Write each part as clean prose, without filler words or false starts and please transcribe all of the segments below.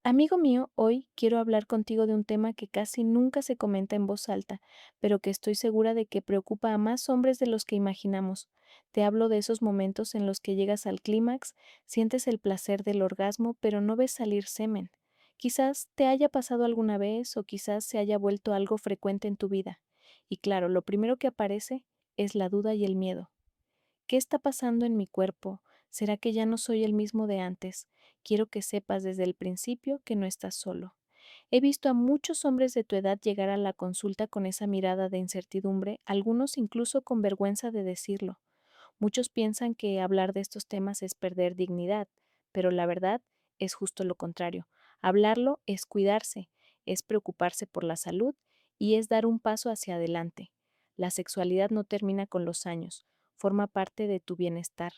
Amigo mío, hoy quiero hablar contigo de un tema que casi nunca se comenta en voz alta, pero que estoy segura de que preocupa a más hombres de los que imaginamos. Te hablo de esos momentos en los que llegas al clímax, sientes el placer del orgasmo, pero no ves salir semen. Quizás te haya pasado alguna vez o quizás se haya vuelto algo frecuente en tu vida. Y claro, lo primero que aparece es la duda y el miedo. ¿Qué está pasando en mi cuerpo? ¿Será que ya no soy el mismo de antes? Quiero que sepas desde el principio que no estás solo. He visto a muchos hombres de tu edad llegar a la consulta con esa mirada de incertidumbre, algunos incluso con vergüenza de decirlo. Muchos piensan que hablar de estos temas es perder dignidad, pero la verdad es justo lo contrario. Hablarlo es cuidarse, es preocuparse por la salud y es dar un paso hacia adelante. La sexualidad no termina con los años, forma parte de tu bienestar,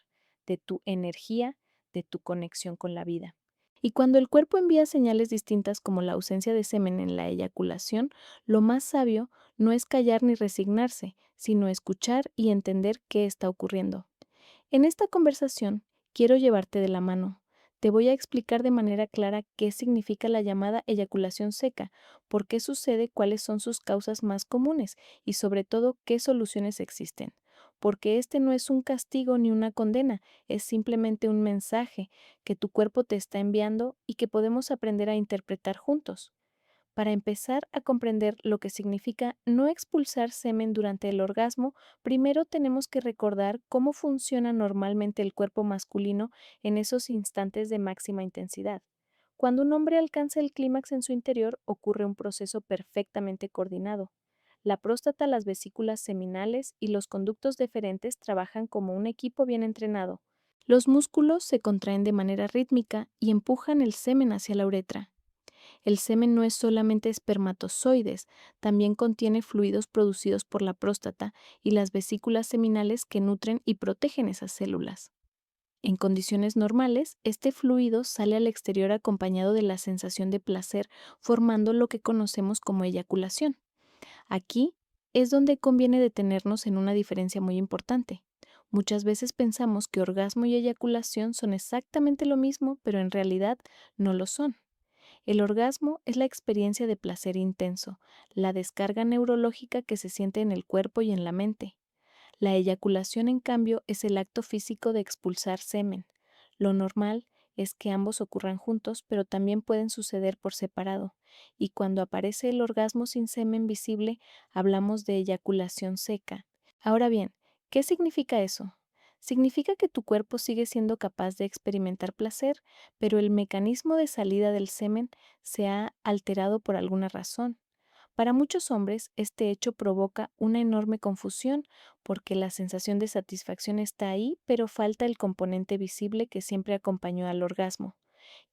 de tu energía, de tu conexión con la vida. Y cuando el cuerpo envía señales distintas como la ausencia de semen en la eyaculación, lo más sabio no es callar ni resignarse, sino escuchar y entender qué está ocurriendo. En esta conversación, quiero llevarte de la mano. Te voy a explicar de manera clara qué significa la llamada eyaculación seca, por qué sucede, cuáles son sus causas más comunes y sobre todo qué soluciones existen. Porque este no es un castigo ni una condena, es simplemente un mensaje que tu cuerpo te está enviando y que podemos aprender a interpretar juntos. Para empezar a comprender lo que significa no expulsar semen durante el orgasmo, primero tenemos que recordar cómo funciona normalmente el cuerpo masculino en esos instantes de máxima intensidad. Cuando un hombre alcanza el clímax en su interior, ocurre un proceso perfectamente coordinado. La próstata, las vesículas seminales y los conductos deferentes trabajan como un equipo bien entrenado. Los músculos se contraen de manera rítmica y empujan el semen hacia la uretra. El semen no es solamente espermatozoides, también contiene fluidos producidos por la próstata y las vesículas seminales que nutren y protegen esas células. En condiciones normales, este fluido sale al exterior acompañado de la sensación de placer, formando lo que conocemos como eyaculación. Aquí es donde conviene detenernos en una diferencia muy importante. Muchas veces pensamos que orgasmo y eyaculación son exactamente lo mismo, pero en realidad no lo son. El orgasmo es la experiencia de placer intenso, la descarga neurológica que se siente en el cuerpo y en la mente. La eyaculación, en cambio, es el acto físico de expulsar semen. Lo normal es que ambos ocurran juntos, pero también pueden suceder por separado. Y cuando aparece el orgasmo sin semen visible, hablamos de eyaculación seca. Ahora bien, ¿qué significa eso? Significa que tu cuerpo sigue siendo capaz de experimentar placer, pero el mecanismo de salida del semen se ha alterado por alguna razón. Para muchos hombres, este hecho provoca una enorme confusión porque la sensación de satisfacción está ahí, pero falta el componente visible que siempre acompañó al orgasmo.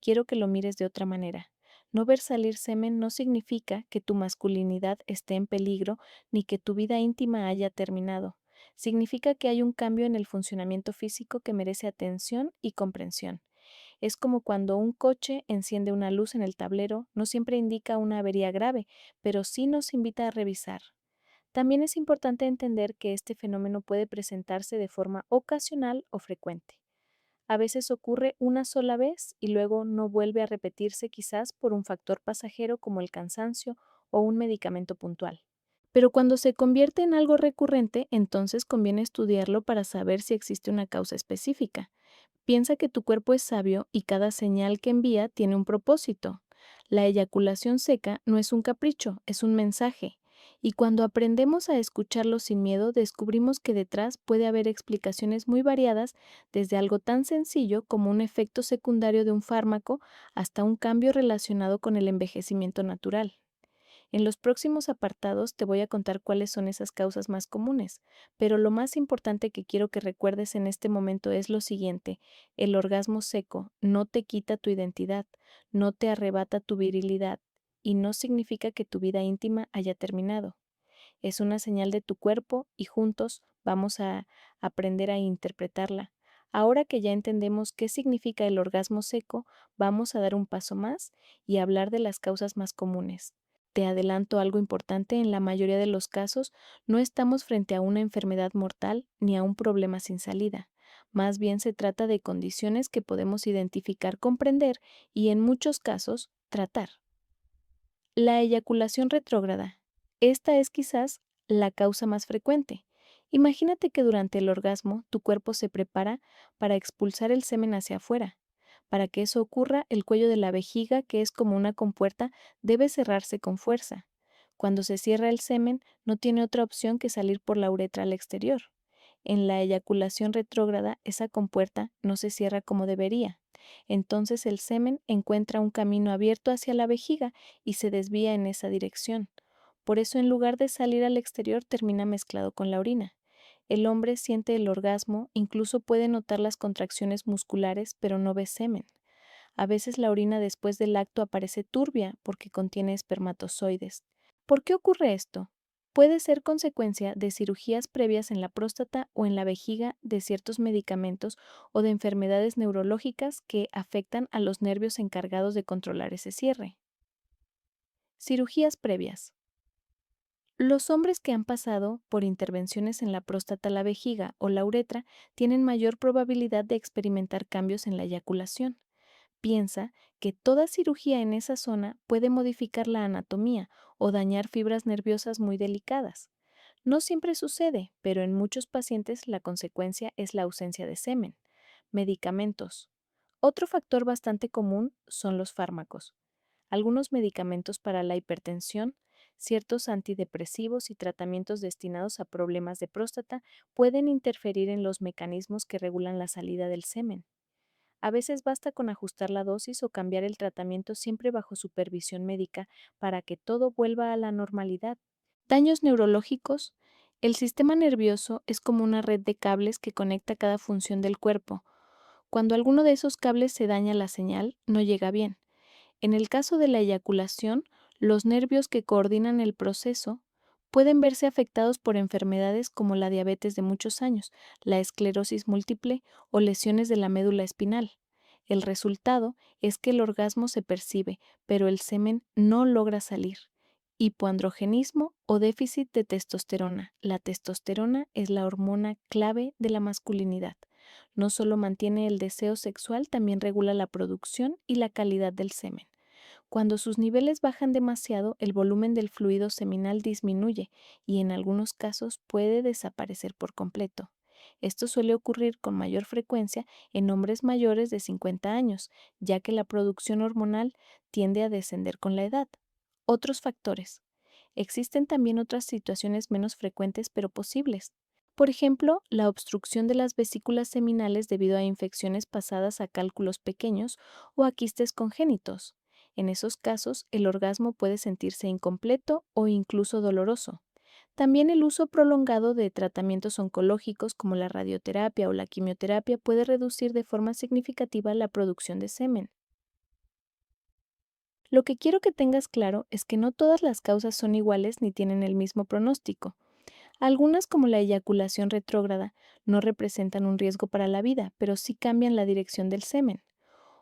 Quiero que lo mires de otra manera. No ver salir semen no significa que tu masculinidad esté en peligro ni que tu vida íntima haya terminado. Significa que hay un cambio en el funcionamiento físico que merece atención y comprensión. Es como cuando un coche enciende una luz en el tablero, no siempre indica una avería grave, pero sí nos invita a revisar. También es importante entender que este fenómeno puede presentarse de forma ocasional o frecuente. A veces ocurre una sola vez y luego no vuelve a repetirse, quizás por un factor pasajero como el cansancio o un medicamento puntual. Pero cuando se convierte en algo recurrente, entonces conviene estudiarlo para saber si existe una causa específica. Piensa que tu cuerpo es sabio y cada señal que envía tiene un propósito. La eyaculación seca no es un capricho, es un mensaje. Y cuando aprendemos a escucharlo sin miedo, descubrimos que detrás puede haber explicaciones muy variadas, desde algo tan sencillo como un efecto secundario de un fármaco hasta un cambio relacionado con el envejecimiento natural. En los próximos apartados te voy a contar cuáles son esas causas más comunes, pero lo más importante que quiero que recuerdes en este momento es lo siguiente: el orgasmo seco no te quita tu identidad, no te arrebata tu virilidad y no significa que tu vida íntima haya terminado. Es una señal de tu cuerpo y juntos vamos a aprender a interpretarla. Ahora que ya entendemos qué significa el orgasmo seco, vamos a dar un paso más y hablar de las causas más comunes. Te adelanto algo importante: en la mayoría de los casos no estamos frente a una enfermedad mortal ni a un problema sin salida. Más bien se trata de condiciones que podemos identificar, comprender y en muchos casos Tratar. La eyaculación retrógrada. Esta es quizás la causa más frecuente. Imagínate que durante el orgasmo tu cuerpo se prepara para expulsar el semen hacia afuera. Para que eso ocurra, el cuello de la vejiga, que es como una compuerta, debe cerrarse con fuerza. Cuando se cierra el semen, no tiene otra opción que salir por la uretra al exterior. En la eyaculación retrógrada, esa compuerta no se cierra como debería. Entonces el semen encuentra un camino abierto hacia la vejiga y se desvía en esa dirección. Por eso, en lugar de salir al exterior, termina mezclado con la orina. El hombre siente el orgasmo, incluso puede notar las contracciones musculares, pero no ve semen. A veces la orina después del acto aparece turbia porque contiene espermatozoides. ¿Por qué ocurre esto? Puede ser consecuencia de cirugías previas en la próstata o en la vejiga, de ciertos medicamentos o de enfermedades neurológicas que afectan a los nervios encargados de controlar ese cierre. Cirugías previas. Los hombres que han pasado por intervenciones en la próstata, la vejiga o la uretra tienen mayor probabilidad de experimentar cambios en la eyaculación. Piensa que toda cirugía en esa zona puede modificar la anatomía o dañar fibras nerviosas muy delicadas. No siempre sucede, pero en muchos pacientes la consecuencia es la ausencia de semen. Medicamentos. Otro factor bastante común son los fármacos. Algunos medicamentos para la hipertensión, ciertos antidepresivos y tratamientos destinados a problemas de próstata pueden interferir en los mecanismos que regulan la salida del semen. A veces basta con ajustar la dosis o cambiar el tratamiento siempre bajo supervisión médica para que todo vuelva a la normalidad. Daños neurológicos. El sistema nervioso es como una red de cables que conecta cada función del cuerpo. Cuando alguno de esos cables se daña, la señal no llega bien. En el caso de la eyaculación, los nervios que coordinan el proceso pueden verse afectados por enfermedades como la diabetes de muchos años, la esclerosis múltiple o lesiones de la médula espinal. El resultado es que el orgasmo se percibe, pero el semen no logra salir. Hipoandrogenismo o déficit de testosterona. La testosterona es la hormona clave de la masculinidad. No solo mantiene el deseo sexual, también regula la producción y la calidad del semen. Cuando sus niveles bajan demasiado, el volumen del fluido seminal disminuye y en algunos casos puede desaparecer por completo. Esto suele ocurrir con mayor frecuencia en hombres mayores de 50 años, ya que la producción hormonal tiende a descender con la edad. Otros factores. Existen también otras situaciones menos frecuentes pero posibles. Por ejemplo, la obstrucción de las vesículas seminales debido a infecciones pasadas a cálculos pequeños o a quistes congénitos. En esos casos, el orgasmo puede sentirse incompleto o incluso doloroso. También el uso prolongado de tratamientos oncológicos como la radioterapia o la quimioterapia puede reducir de forma significativa la producción de semen. Lo que quiero que tengas claro es que no todas las causas son iguales ni tienen el mismo pronóstico. Algunas, como la eyaculación retrógrada, no representan un riesgo para la vida, pero sí cambian la dirección del semen.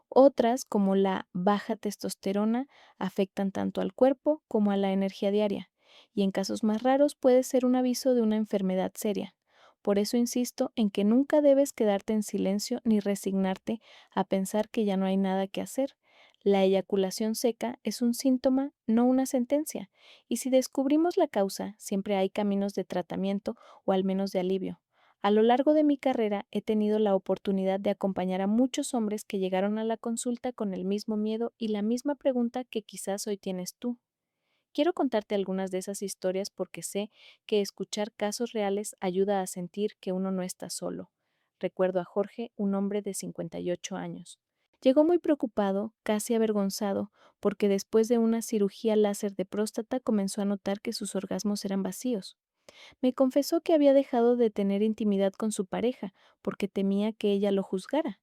Otras, como la baja testosterona, afectan tanto al cuerpo como a la energía diaria, y en casos más raros puede ser un aviso de una enfermedad seria. Por eso insisto en que nunca debes quedarte en silencio ni resignarte a pensar que ya no hay nada que hacer. La eyaculación seca es un síntoma, no una sentencia, y si descubrimos la causa, siempre hay caminos de tratamiento o al menos de alivio. A lo largo de mi carrera he tenido la oportunidad de acompañar a muchos hombres que llegaron a la consulta con el mismo miedo y la misma pregunta que quizás hoy tienes tú. Quiero contarte algunas de esas historias porque sé que escuchar casos reales ayuda a sentir que uno no está solo. Recuerdo a Jorge, un hombre de 58 años. Llegó muy preocupado, casi avergonzado, porque después de una cirugía láser de próstata comenzó a notar que sus orgasmos eran vacíos. Me confesó que había dejado de tener intimidad con su pareja porque temía que ella lo juzgara.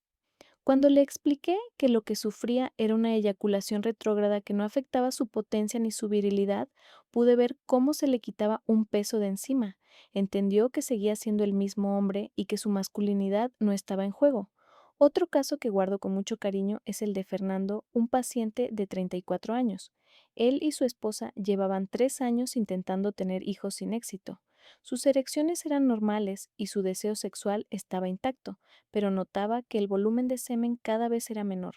Cuando le expliqué que lo que sufría era una eyaculación retrógrada que no afectaba su potencia ni su virilidad, pude ver cómo se le quitaba un peso de encima. Entendió que seguía siendo el mismo hombre y que su masculinidad no estaba en juego. Otro caso que guardo con mucho cariño es el de Fernando, un paciente de 34 años. Él y su esposa llevaban 3 años intentando tener hijos sin éxito. Sus erecciones eran normales y su deseo sexual estaba intacto, pero notaba que el volumen de semen cada vez era menor.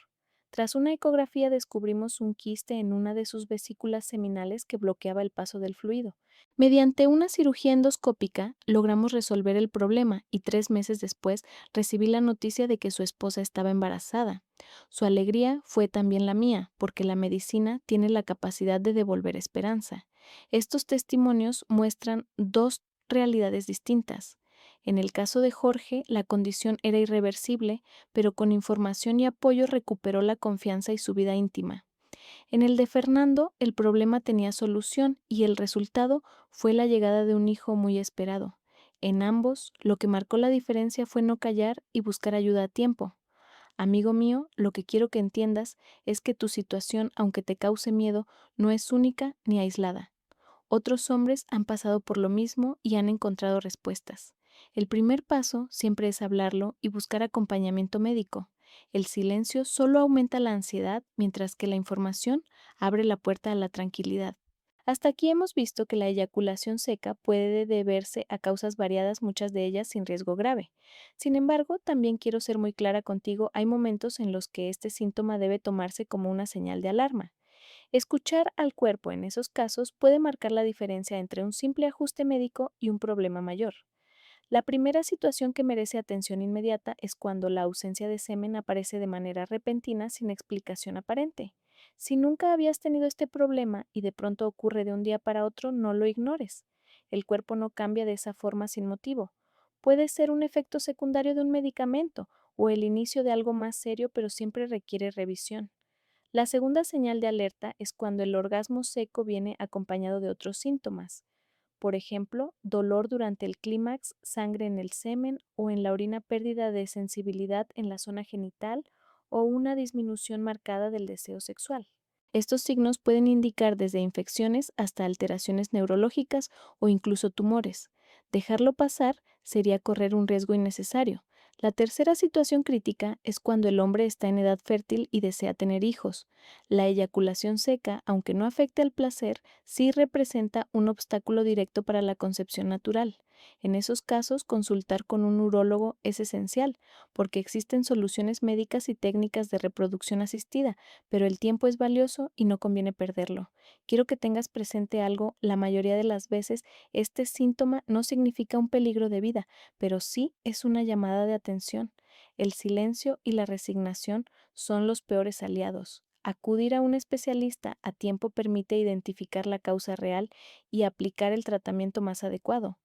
Tras una ecografía descubrimos un quiste en una de sus vesículas seminales que bloqueaba el paso del fluido. Mediante una cirugía endoscópica logramos resolver el problema y 3 meses después recibí la noticia de que su esposa estaba embarazada. Su alegría fue también la mía, porque la medicina tiene la capacidad de devolver esperanza. Estos testimonios muestran dos realidades distintas. En el caso de Jorge, la condición era irreversible, pero con información y apoyo recuperó la confianza y su vida íntima. En el de Fernando, el problema tenía solución y el resultado fue la llegada de un hijo muy esperado. En ambos, lo que marcó la diferencia fue no callar y buscar ayuda a tiempo. Amigo mío, lo que quiero que entiendas es que tu situación, aunque te cause miedo, no es única ni aislada. Otros hombres han pasado por lo mismo y han encontrado respuestas. El primer paso siempre es hablarlo y buscar acompañamiento médico. El silencio solo aumenta la ansiedad, mientras que la información abre la puerta a la tranquilidad. Hasta aquí hemos visto que la eyaculación seca puede deberse a causas variadas, muchas de ellas sin riesgo grave. Sin embargo, también quiero ser muy clara contigo, hay momentos en los que este síntoma debe tomarse como una señal de alarma. Escuchar al cuerpo en esos casos puede marcar la diferencia entre un simple ajuste médico y un problema mayor. La primera situación que merece atención inmediata es cuando la ausencia de semen aparece de manera repentina sin explicación aparente. Si nunca habías tenido este problema y de pronto ocurre de un día para otro, no lo ignores. El cuerpo no cambia de esa forma sin motivo. Puede ser un efecto secundario de un medicamento o el inicio de algo más serio, pero siempre requiere revisión. La segunda señal de alerta es cuando el orgasmo seco viene acompañado de otros síntomas. Por ejemplo, dolor durante el clímax, sangre en el semen o en la orina, pérdida de sensibilidad en la zona genital o una disminución marcada del deseo sexual. Estos signos pueden indicar desde infecciones hasta alteraciones neurológicas o incluso tumores. Dejarlo pasar sería correr un riesgo innecesario. La tercera situación crítica es cuando el hombre está en edad fértil y desea tener hijos. La eyaculación seca, aunque no afecte al placer, sí representa un obstáculo directo para la concepción natural. En esos casos, consultar con un urólogo es esencial, porque existen soluciones médicas y técnicas de reproducción asistida, pero el tiempo es valioso y no conviene perderlo. Quiero que tengas presente algo, la mayoría de las veces este síntoma no significa un peligro de vida, pero sí es una llamada de atención. El silencio y la resignación son los peores aliados. Acudir a un especialista a tiempo permite identificar la causa real y aplicar el tratamiento más adecuado.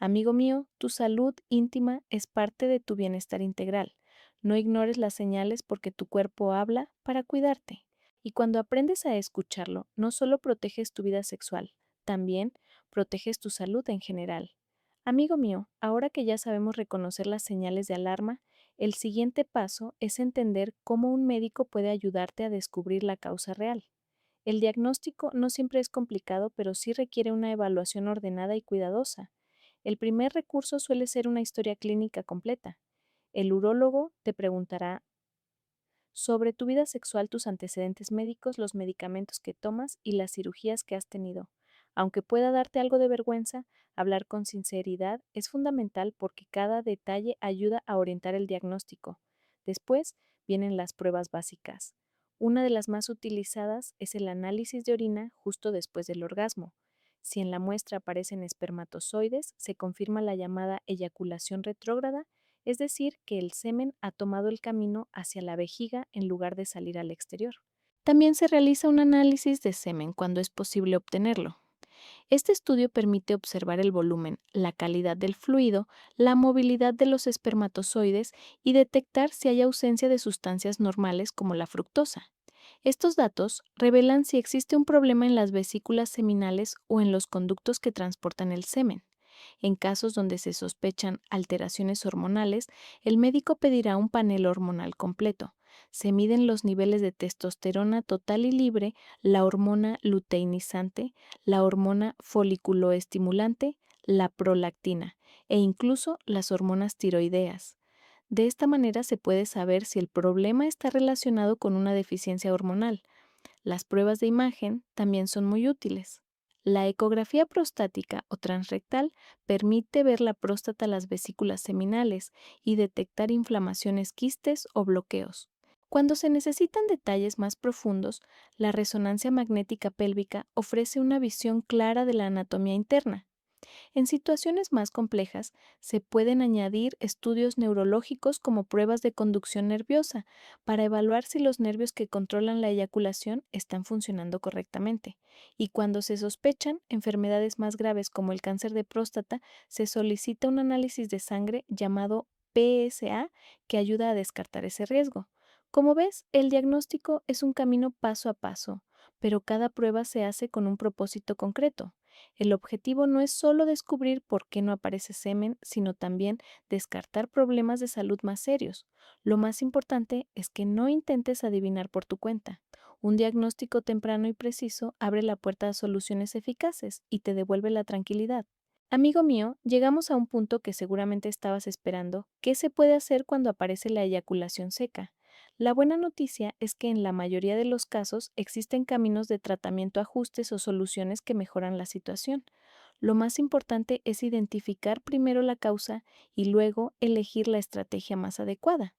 Amigo mío, tu salud íntima es parte de tu bienestar integral. No ignores las señales porque tu cuerpo habla para cuidarte. Y cuando aprendes a escucharlo, no solo proteges tu vida sexual, también proteges tu salud en general. Amigo mío, ahora que ya sabemos reconocer las señales de alarma, el siguiente paso es entender cómo un médico puede ayudarte a descubrir la causa real. El diagnóstico no siempre es complicado, pero sí requiere una evaluación ordenada y cuidadosa. El primer recurso suele ser una historia clínica completa. El urólogo te preguntará sobre tu vida sexual, tus antecedentes médicos, los medicamentos que tomas y las cirugías que has tenido. Aunque pueda darte algo de vergüenza, hablar con sinceridad es fundamental porque cada detalle ayuda a orientar el diagnóstico. Después vienen las pruebas básicas. Una de las más utilizadas es el análisis de orina justo después del orgasmo. Si en la muestra aparecen espermatozoides, se confirma la llamada eyaculación retrógrada, es decir, que el semen ha tomado el camino hacia la vejiga en lugar de salir al exterior. También se realiza un análisis de semen cuando es posible obtenerlo. Este estudio permite observar el volumen, la calidad del fluido, la movilidad de los espermatozoides y detectar si hay ausencia de sustancias normales como la fructosa. Estos datos revelan si existe un problema en las vesículas seminales o en los conductos que transportan el semen. En casos donde se sospechan alteraciones hormonales, el médico pedirá un panel hormonal completo. Se miden los niveles de testosterona total y libre, la hormona luteinizante, la hormona foliculoestimulante, la prolactina e incluso las hormonas tiroideas. De esta manera se puede saber si el problema está relacionado con una deficiencia hormonal. Las pruebas de imagen también son muy útiles. La ecografía prostática o transrectal permite ver la próstata, las vesículas seminales y detectar inflamaciones, quistes o bloqueos. Cuando se necesitan detalles más profundos, la resonancia magnética pélvica ofrece una visión clara de la anatomía interna. En situaciones más complejas, se pueden añadir estudios neurológicos como pruebas de conducción nerviosa para evaluar si los nervios que controlan la eyaculación están funcionando correctamente. Y cuando se sospechan enfermedades más graves como el cáncer de próstata, se solicita un análisis de sangre llamado PSA que ayuda a descartar ese riesgo. Como ves, el diagnóstico es un camino paso a paso, pero cada prueba se hace con un propósito concreto. El objetivo no es solo descubrir por qué no aparece semen, sino también descartar problemas de salud más serios. Lo más importante es que no intentes adivinar por tu cuenta. Un diagnóstico temprano y preciso abre la puerta a soluciones eficaces y te devuelve la tranquilidad. Amigo mío, llegamos a un punto que seguramente estabas esperando. ¿Qué se puede hacer cuando aparece la eyaculación seca? La buena noticia es que en la mayoría de los casos existen caminos de tratamiento, ajustes o soluciones que mejoran la situación. Lo más importante es identificar primero la causa y luego elegir la estrategia más adecuada.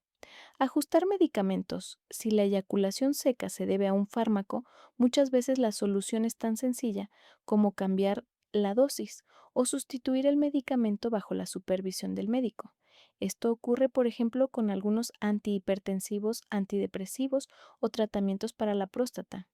Ajustar medicamentos. Si la eyaculación seca se debe a un fármaco, muchas veces la solución es tan sencilla como cambiar la dosis o sustituir el medicamento bajo la supervisión del médico. Esto ocurre, por ejemplo, con algunos antihipertensivos, antidepresivos o tratamientos para la próstata.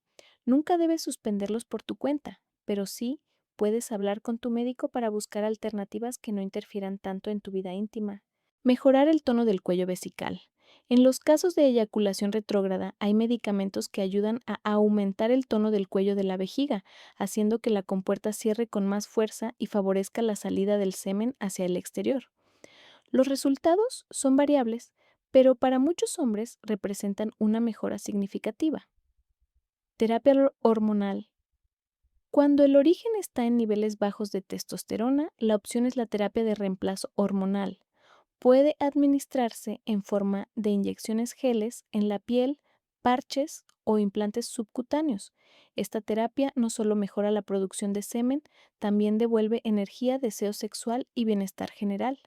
Nunca debes suspenderlos por tu cuenta, pero sí puedes hablar con tu médico para buscar alternativas que no interfieran tanto en tu vida íntima. Mejorar el tono del cuello vesical. En los casos de eyaculación retrógrada, hay medicamentos que ayudan a aumentar el tono del cuello de la vejiga, haciendo que la compuerta cierre con más fuerza y favorezca la salida del semen hacia el exterior. Los resultados son variables, pero para muchos hombres representan una mejora significativa. Terapia hormonal. Cuando el origen está en niveles bajos de testosterona, la opción es la terapia de reemplazo hormonal. Puede administrarse en forma de inyecciones geles en la piel, parches o implantes subcutáneos. Esta terapia no solo mejora la producción de semen, también devuelve energía, deseo sexual y bienestar general.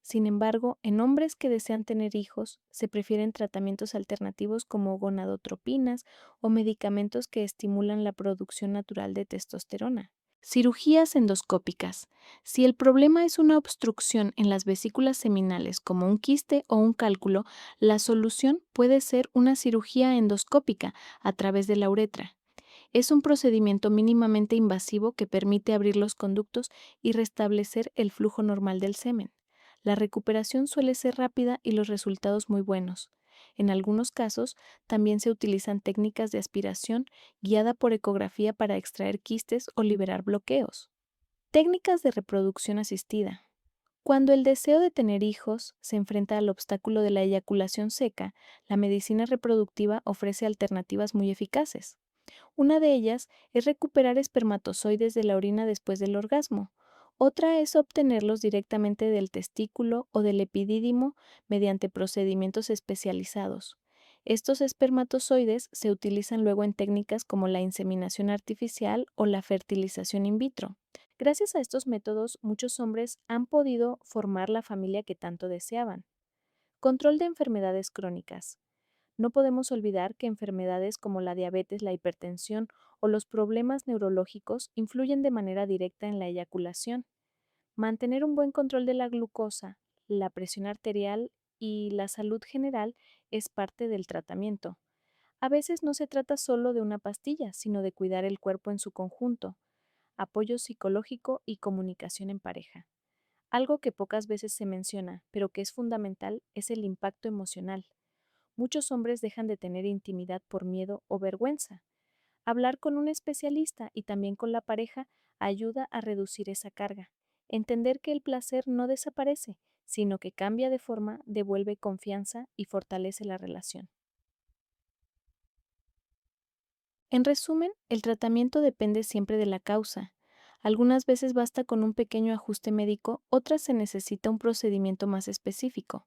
Sin embargo, en hombres que desean tener hijos, se prefieren tratamientos alternativos como gonadotropinas o medicamentos que estimulan la producción natural de testosterona. Cirugías endoscópicas. Si el problema es una obstrucción en las vesículas seminales como un quiste o un cálculo, la solución puede ser una cirugía endoscópica a través de la uretra. Es un procedimiento mínimamente invasivo que permite abrir los conductos y restablecer el flujo normal del semen. La recuperación suele ser rápida y los resultados muy buenos. En algunos casos, también se utilizan técnicas de aspiración guiada por ecografía para extraer quistes o liberar bloqueos. Técnicas de reproducción asistida. Cuando el deseo de tener hijos se enfrenta al obstáculo de la eyaculación seca, la medicina reproductiva ofrece alternativas muy eficaces. Una de ellas es recuperar espermatozoides de la orina después del orgasmo. Otra es obtenerlos directamente del testículo o del epidídimo mediante procedimientos especializados. Estos espermatozoides se utilizan luego en técnicas como la inseminación artificial o la fertilización in vitro. Gracias a estos métodos, muchos hombres han podido formar la familia que tanto deseaban. Control de enfermedades crónicas. No podemos olvidar que enfermedades como la diabetes, la hipertensión o los problemas neurológicos influyen de manera directa en la eyaculación. Mantener un buen control de la glucosa, la presión arterial y la salud general es parte del tratamiento. A veces no se trata solo de una pastilla, sino de cuidar el cuerpo en su conjunto, apoyo psicológico y comunicación en pareja. Algo que pocas veces se menciona, pero que es fundamental, es el impacto emocional. Muchos hombres dejan de tener intimidad por miedo o vergüenza. Hablar con un especialista y también con la pareja ayuda a reducir esa carga. Entender que el placer no desaparece, sino que cambia de forma, devuelve confianza y fortalece la relación. En resumen, el tratamiento depende siempre de la causa. Algunas veces basta con un pequeño ajuste médico, otras se necesita un procedimiento más específico.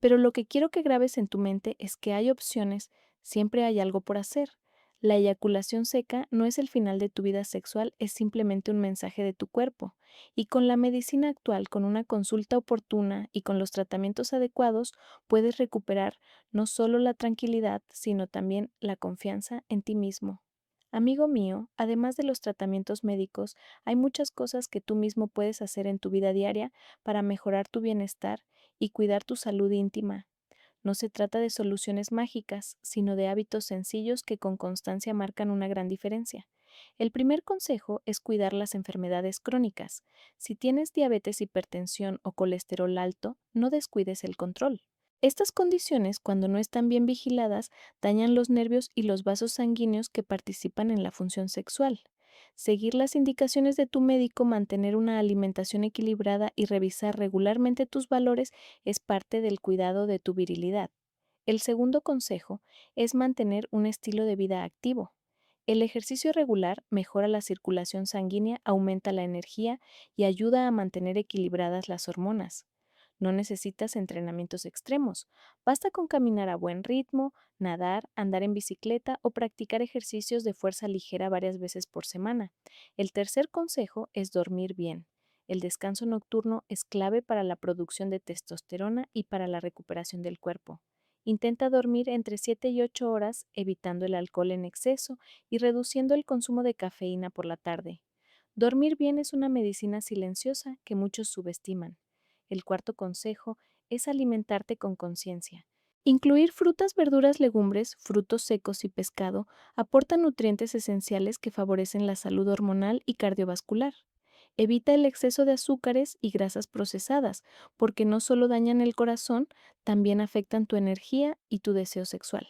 Pero lo que quiero que grabes en tu mente es que hay opciones, siempre hay algo por hacer. La eyaculación seca no es el final de tu vida sexual, es simplemente un mensaje de tu cuerpo. Y con la medicina actual, con una consulta oportuna y con los tratamientos adecuados, puedes recuperar no solo la tranquilidad, sino también la confianza en ti mismo. Amigo mío, además de los tratamientos médicos, hay muchas cosas que tú mismo puedes hacer en tu vida diaria para mejorar tu bienestar y cuidar tu salud íntima. No se trata de soluciones mágicas, sino de hábitos sencillos que con constancia marcan una gran diferencia. El primer consejo es cuidar las enfermedades crónicas. Si tienes diabetes, hipertensión o colesterol alto, no descuides el control. Estas condiciones, cuando no están bien vigiladas, dañan los nervios y los vasos sanguíneos que participan en la función sexual. Seguir las indicaciones de tu médico, mantener una alimentación equilibrada y revisar regularmente tus valores es parte del cuidado de tu virilidad. El segundo consejo es mantener un estilo de vida activo. El ejercicio regular mejora la circulación sanguínea, aumenta la energía y ayuda a mantener equilibradas las hormonas. No necesitas entrenamientos extremos, basta con caminar a buen ritmo, nadar, andar en bicicleta o practicar ejercicios de fuerza ligera varias veces por semana. El tercer consejo es dormir bien. El descanso nocturno es clave para la producción de testosterona y para la recuperación del cuerpo. Intenta dormir entre 7 y 8 horas, evitando el alcohol en exceso y reduciendo el consumo de cafeína por la tarde. Dormir bien es una medicina silenciosa que muchos subestiman. El cuarto consejo es alimentarte con conciencia. Incluir frutas, verduras, legumbres, frutos secos y pescado aporta nutrientes esenciales que favorecen la salud hormonal y cardiovascular. Evita el exceso de azúcares y grasas procesadas, porque no solo dañan el corazón, también afectan tu energía y tu deseo sexual.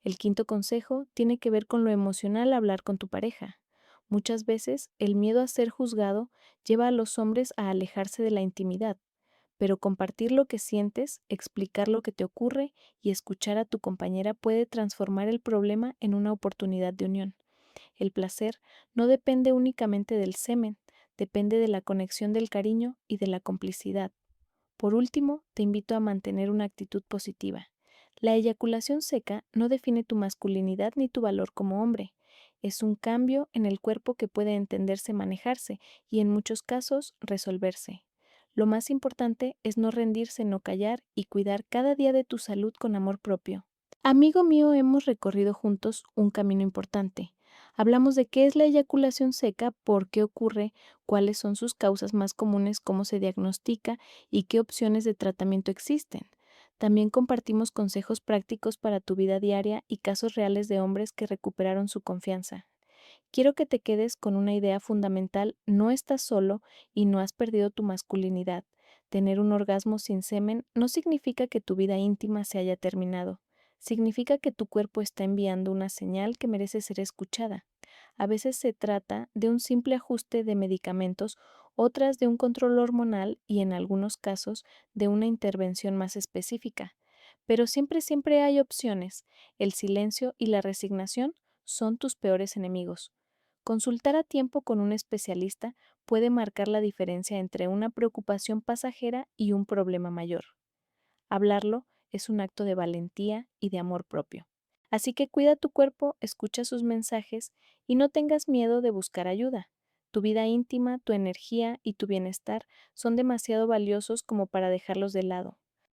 El quinto consejo tiene que ver con lo emocional, hablar con tu pareja. Muchas veces el miedo a ser juzgado lleva a los hombres a alejarse de la intimidad, pero compartir lo que sientes, explicar lo que te ocurre y escuchar a tu compañera puede transformar el problema en una oportunidad de unión. El placer no depende únicamente del semen, depende de la conexión del cariño y de la complicidad. Por último, te invito a mantener una actitud positiva. La eyaculación seca no define tu masculinidad ni tu valor como hombre. Es un cambio en el cuerpo que puede entenderse, manejarse y en muchos casos resolverse. Lo más importante es no rendirse, no callar y cuidar cada día de tu salud con amor propio. Amigo mío, hemos recorrido juntos un camino importante. Hablamos de qué es la eyaculación seca, por qué ocurre, cuáles son sus causas más comunes, cómo se diagnostica y qué opciones de tratamiento existen. También compartimos consejos prácticos para tu vida diaria y casos reales de hombres que recuperaron su confianza. Quiero que te quedes con una idea fundamental: no estás solo y no has perdido tu masculinidad. Tener un orgasmo sin semen no significa que tu vida íntima se haya terminado. Significa que tu cuerpo está enviando una señal que merece ser escuchada. A veces se trata de un simple ajuste de medicamentos, otras de un control hormonal y en algunos casos de una intervención más específica. Pero siempre hay opciones. El silencio y la resignación son tus peores enemigos. Consultar a tiempo con un especialista puede marcar la diferencia entre una preocupación pasajera y un problema mayor. Hablarlo es un acto de valentía y de amor propio. Así que cuida tu cuerpo, escucha sus mensajes y no tengas miedo de buscar ayuda. Tu vida íntima, tu energía y tu bienestar son demasiado valiosos como para dejarlos de lado.